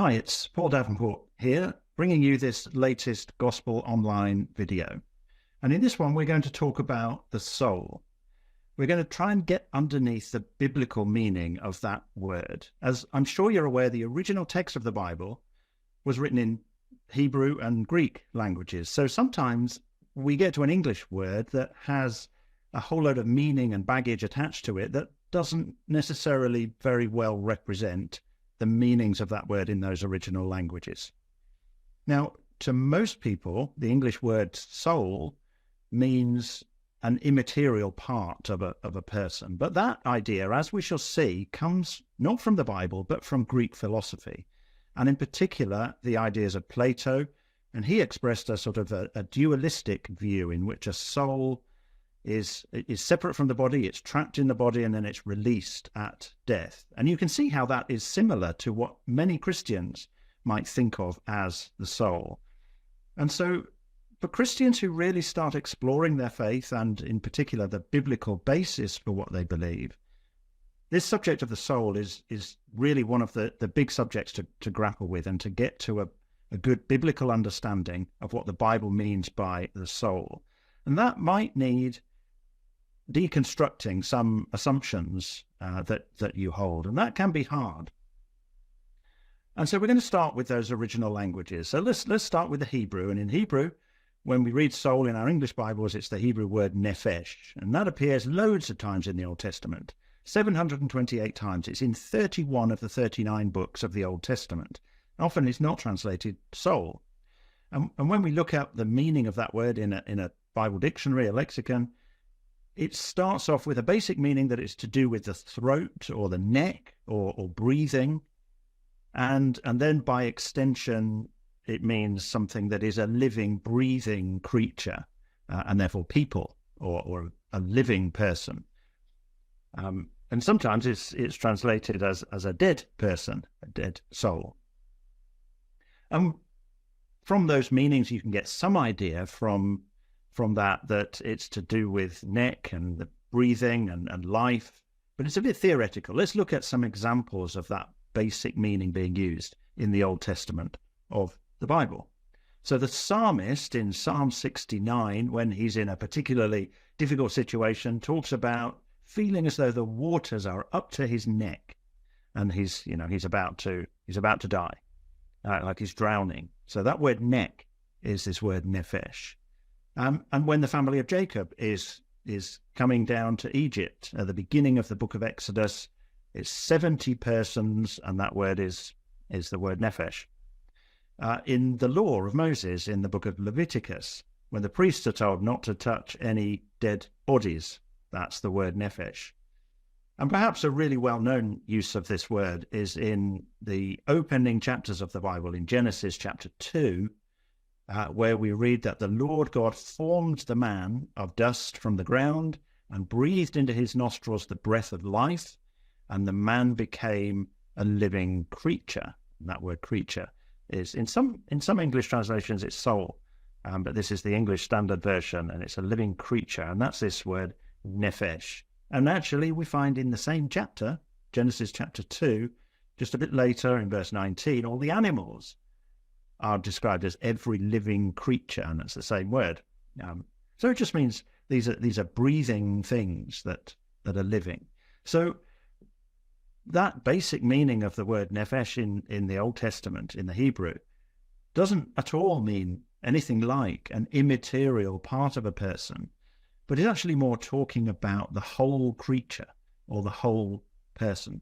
Hi, it's Paul Davenport here, bringing you this latest Gospel Online video. And in this one, we're going to talk about the soul. We're going to try and get underneath the biblical meaning of that word. As I'm sure you're aware, the original text of the Bible was written in Hebrew and Greek languages. So sometimes we get to an English word that has a whole load of meaning and baggage attached to it that doesn't necessarily very well represent the meanings of that word in those original languages. Now, to most people, the English word soul means an immaterial part of a person. But that idea, as we shall see, comes not from the Bible, but from Greek philosophy. And in particular, the ideas of Plato. And he expressed a sort of a dualistic view in which a soul is separate from the body, it's trapped in the body, and then it's released at death. And you can see how that is similar to what many Christians might think of as the soul. And so for Christians who really start exploring their faith, and in particular the biblical basis for what they believe, this subject of the soul is really one of the big subjects to grapple with and to get to a good biblical understanding of what the Bible means by the soul. And that might need deconstructing some assumptions that you hold, and that can be hard. And so we're going to start with those original languages. So let's start with the Hebrew. And in Hebrew, when we read soul in our English Bibles, it's the Hebrew word nephesh, and that appears loads of times in the Old Testament, 728 times. It's in 31 of the 39 books of the Old Testament. Often it's not translated soul. And when we look up the meaning of that word in a Bible dictionary, a lexicon, it starts off with a basic meaning that it's to do with the throat or the neck or breathing. And then by extension, it means something that is a living, breathing creature, and therefore people or a living person. And sometimes it's translated as a dead person, a dead soul. From those meanings, you can get some idea from that it's to do with neck and the breathing and life, but it's a bit theoretical. Let's look at some examples of that basic meaning being used in the Old Testament of the Bible. So the psalmist in Psalm 69, when he's in a particularly difficult situation, talks about feeling as though the waters are up to his neck, and he's about to die, like he's drowning. So that word neck is this word nephesh. And when the family of Jacob is coming down to Egypt at the beginning of the book of Exodus, it's 70 persons, and that word is the word nephesh. In the law of Moses, in the book of Leviticus, when the priests are told not to touch any dead bodies, that's the word nephesh. And perhaps a really well-known use of this word is in the opening chapters of the Bible, in Genesis chapter 2, where we read that the Lord God formed the man of dust from the ground and breathed into his nostrils the breath of life, and the man became a living creature. And that word creature is, in some English translations, it's soul, but this is the English Standard Version, and it's a living creature, and that's this word nephesh. And actually, we find in the same chapter, Genesis chapter 2, just a bit later in verse 19, all the animals are described as every living creature, and that's the same word. So it just means these are breathing things that are living. So that basic meaning of the word nephesh in the Old Testament, in the Hebrew, doesn't at all mean anything like an immaterial part of a person, but it's actually more talking about the whole creature or the whole person.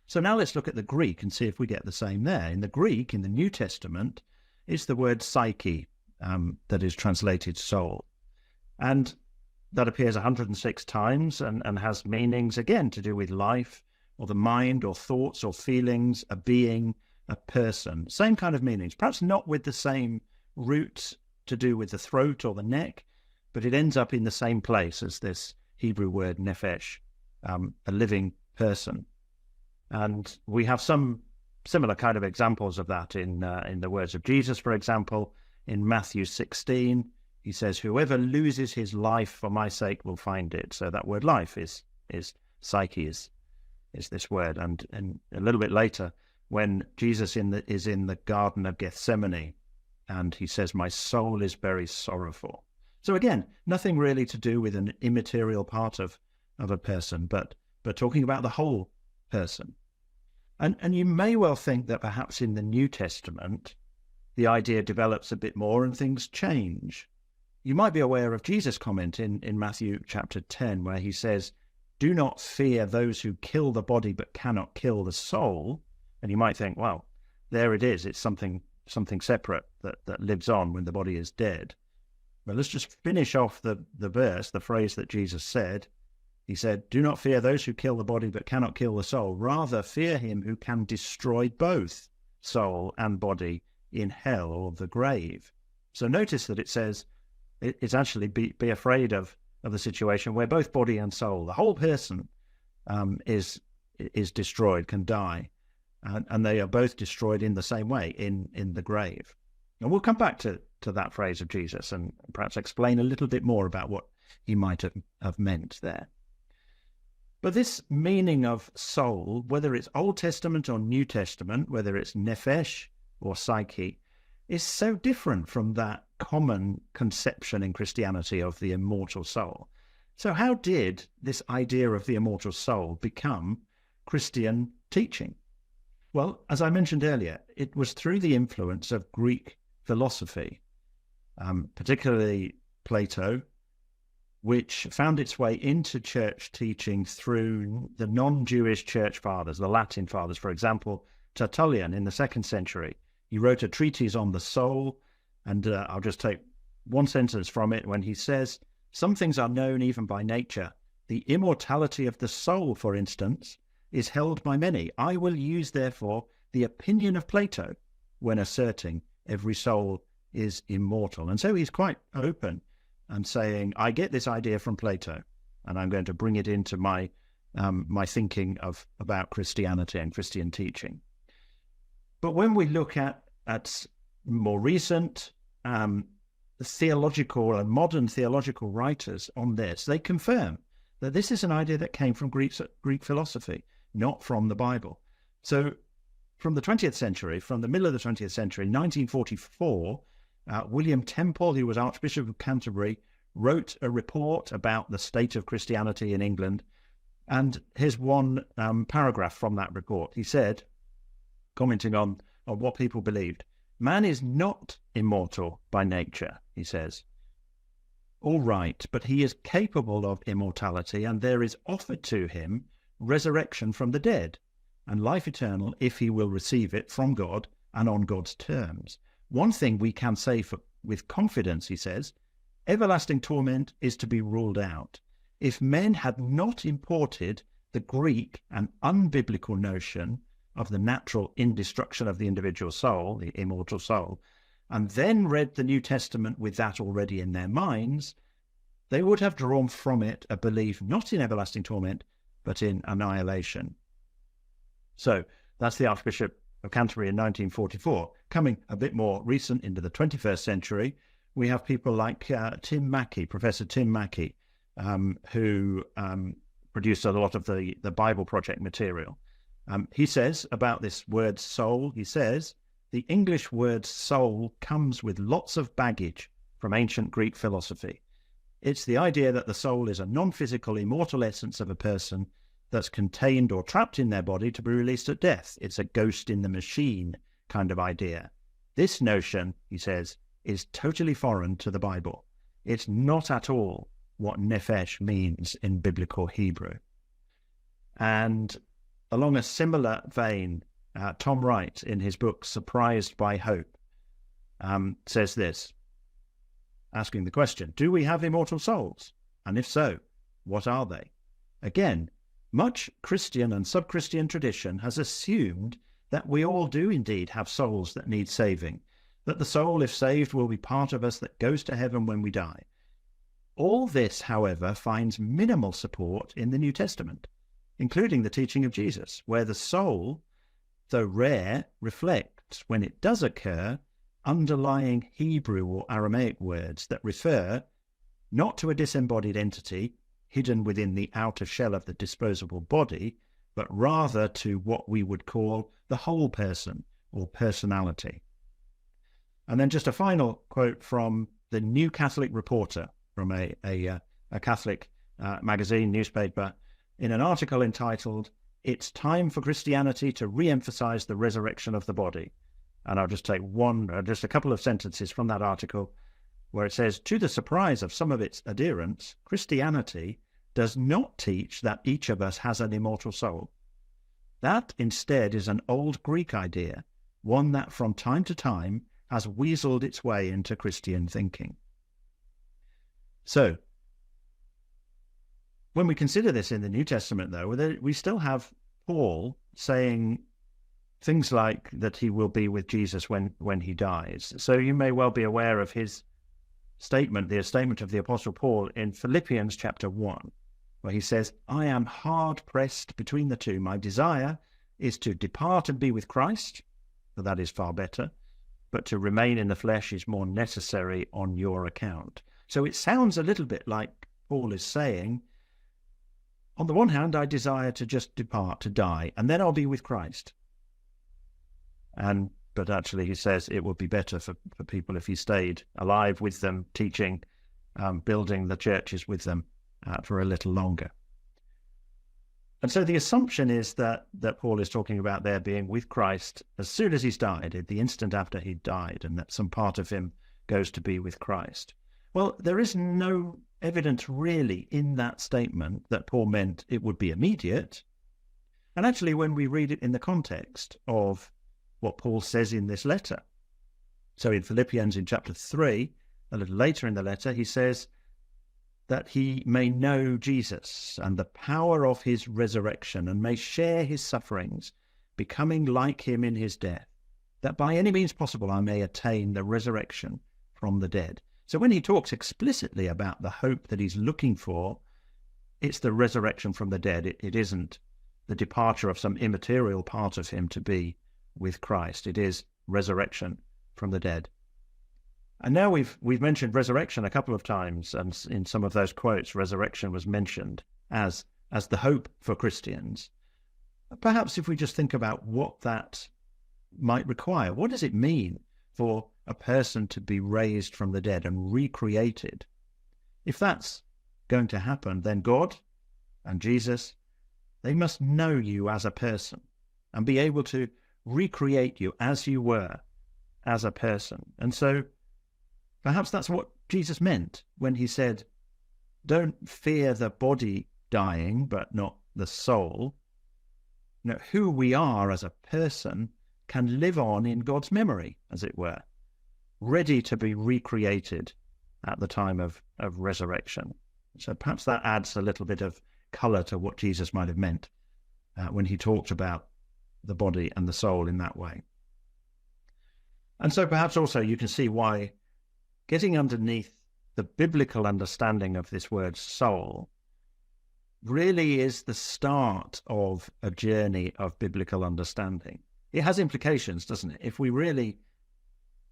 So now let's look at the Greek and see if we get the same there. In the Greek, in the New Testament, it's the word psyche that is translated soul. And that appears 106 times and has meanings, again, to do with life or the mind or thoughts or feelings, a being, a person. Same kind of meanings, perhaps not with the same roots to do with the throat or the neck, but it ends up in the same place as this Hebrew word nephesh, a living person. And we have some similar kind of examples of that in the words of Jesus, for example. In Matthew 16, he says, "Whoever loses his life for my sake will find it." So that word life is psyche, is this word. And a little bit later, when Jesus is in the Garden of Gethsemane, and he says, "My soul is very sorrowful." So again, nothing really to do with an immaterial part of a person, but talking about the whole person. And you may well think that perhaps in the New Testament, the idea develops a bit more and things change. You might be aware of Jesus' comment in Matthew chapter 10, where he says, "Do not fear those who kill the body but cannot kill the soul." And you might think, well, there it is. It's something separate that lives on when the body is dead. But let's just finish off the verse, the phrase that Jesus said. He said, "Do not fear those who kill the body but cannot kill the soul. Rather fear him who can destroy both soul and body in hell or the grave." So notice that it says it's actually be afraid of the situation where both body and soul, the whole person, is destroyed, can die. And they are both destroyed in the same way, in the grave. And we'll come back to that phrase of Jesus and perhaps explain a little bit more about what he might have meant there. But this meaning of soul, whether it's Old Testament or New Testament, whether it's nephesh or psyche, is so different from that common conception in Christianity of the immortal soul. So how did this idea of the immortal soul become Christian teaching? Well, as I mentioned earlier, it was through the influence of Greek philosophy, particularly Plato, which found its way into church teaching through the non-Jewish church fathers, the Latin fathers. For example, Tertullian in the 2nd century, he wrote a treatise on the soul, and I'll just take one sentence from it when he says, "Some things are known even by nature. The immortality of the soul, for instance, is held by many. I will use, therefore, the opinion of Plato when asserting every soul is immortal." And so he's quite open and saying, I get this idea from Plato, and I'm going to bring it into my thinking about Christianity and Christian teaching. But when we look at more recent theological and modern theological writers on this, they confirm that this is an idea that came from Greek philosophy, not from the Bible. So from the 20th century, from the middle of the 20th century, 1944, William Temple, who was Archbishop of Canterbury, wrote a report about the state of Christianity in England. And here's one paragraph from that report. He said, commenting on what people believed, "Man is not immortal by nature," he says. "All right, but he is capable of immortality, and there is offered to him resurrection from the dead, and life eternal if he will receive it from God and on God's terms. One thing we can say with confidence," he says, "everlasting torment is to be ruled out. If men had not imported the Greek and unbiblical notion of the natural indestruction of the individual soul, the immortal soul, and then read the New Testament with that already in their minds, they would have drawn from it a belief not in everlasting torment, but in annihilation." So that's the Archbishop of Canterbury in 1944. Coming a bit more recent into the 21st century, we have people like Tim Mackey, Professor Tim Mackey, who produced a lot of the Bible Project material. He says about this word soul, he says, "The English word soul comes with lots of baggage from ancient Greek philosophy. It's the idea that the soul is a non-physical, immortal essence of a person that's contained or trapped in their body to be released at death. It's a ghost in the machine kind of idea. This notion," he says, "is totally foreign to the Bible. It's not at all what nephesh means in biblical Hebrew." And along a similar vein, Tom Wright, in his book Surprised by Hope, says this, asking the question, do we have immortal souls? And if so, what are they? Again, much Christian and sub-Christian tradition has assumed that we all do indeed have souls that need saving, that the soul, if saved, will be part of us that goes to heaven when we die. All this, however, finds minimal support in the New Testament, including the teaching of Jesus, where the soul, though rare, reflects, when it does occur, underlying Hebrew or Aramaic words that refer not to a disembodied entity hidden within the outer shell of the disposable body, but rather to what we would call the whole person or personality. And then just a final quote from the New Catholic Reporter, from a Catholic magazine, newspaper, in an article entitled, "It's Time for Christianity to Re-emphasize the Resurrection of the Body." And I'll just take just a couple of sentences from that article where it says, "To the surprise of some of its adherents, Christianity does not teach that each of us has an immortal soul. That instead is an old Greek idea, one that from time to time has weaseled its way into Christian thinking." So, when we consider this in the New Testament, though, we still have Paul saying things like that he will be with Jesus when he dies. So you may well be aware of his statement, the statement of the Apostle Paul in Philippians chapter 1, where he says, "I am hard pressed between the two. My desire is to depart and be with Christ, for that is far better, but to remain in the flesh is more necessary on your account." So it sounds a little bit like Paul is saying, on the one hand, I desire to just depart, to die, and then I'll be with Christ. But actually he says it would be better for people if he stayed alive with them, teaching, building the churches with them for a little longer. And so the assumption is that Paul is talking about there being with Christ as soon as he's died, at the instant after he died, and that some part of him goes to be with Christ. Well, there is no evidence really in that statement that Paul meant it would be immediate. And actually, when we read it in the context of what Paul says in this letter, so in Philippians in chapter 3, a little later in the letter, he says that he may know Jesus and the power of his resurrection and may share his sufferings, becoming like him in his death, that by any means possible I may attain the resurrection from the dead. So when he talks explicitly about the hope that he's looking for, it's the resurrection from the dead. It isn't the departure of some immaterial part of him to be with Christ. It is resurrection from the dead. And now we've mentioned resurrection a couple of times, and in some of those quotes, resurrection was mentioned as the hope for Christians. Perhaps if we just think about what that might require, what does it mean for a person to be raised from the dead and recreated? If that's going to happen, then God and Jesus, they must know you as a person and be able to recreate you as you were as a person. And so perhaps that's what Jesus meant when he said, don't fear the body dying, but not the soul. You know, who we are as a person can live on in God's memory, as it were, ready to be recreated at the time of resurrection. So perhaps that adds a little bit of color to what Jesus might have meant when he talked about the body and the soul in that way. And so perhaps also you can see why getting underneath the biblical understanding of this word soul really is the start of a journey of biblical understanding. It has implications, doesn't it? If we really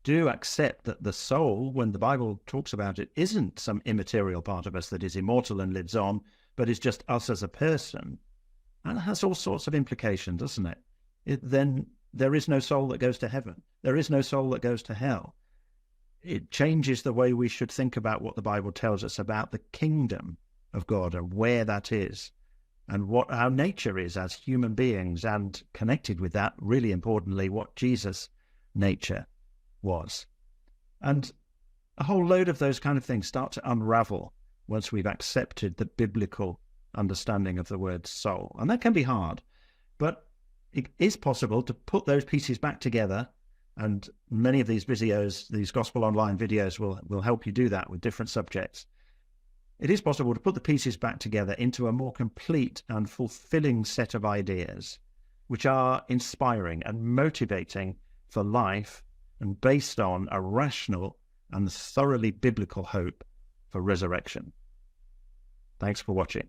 do accept that the soul, when the Bible talks about it, isn't some immaterial part of us that is immortal and lives on, but is just us as a person, and it has all sorts of implications, doesn't it? Then there is no soul that goes to heaven. There is no soul that goes to hell. It changes the way we should think about what the Bible tells us about the kingdom of God and where that is and what our nature is as human beings, and connected with that, really importantly, what Jesus' nature was. And a whole load of those kind of things start to unravel once we've accepted the biblical understanding of the word soul. And that can be hard, but it is possible to put those pieces back together. And many of these videos, these Gospel Online videos, will help you do that with different subjects. It is possible to put the pieces back together into a more complete and fulfilling set of ideas, which are inspiring and motivating for life and based on a rational and thoroughly biblical hope for resurrection. Thanks for watching.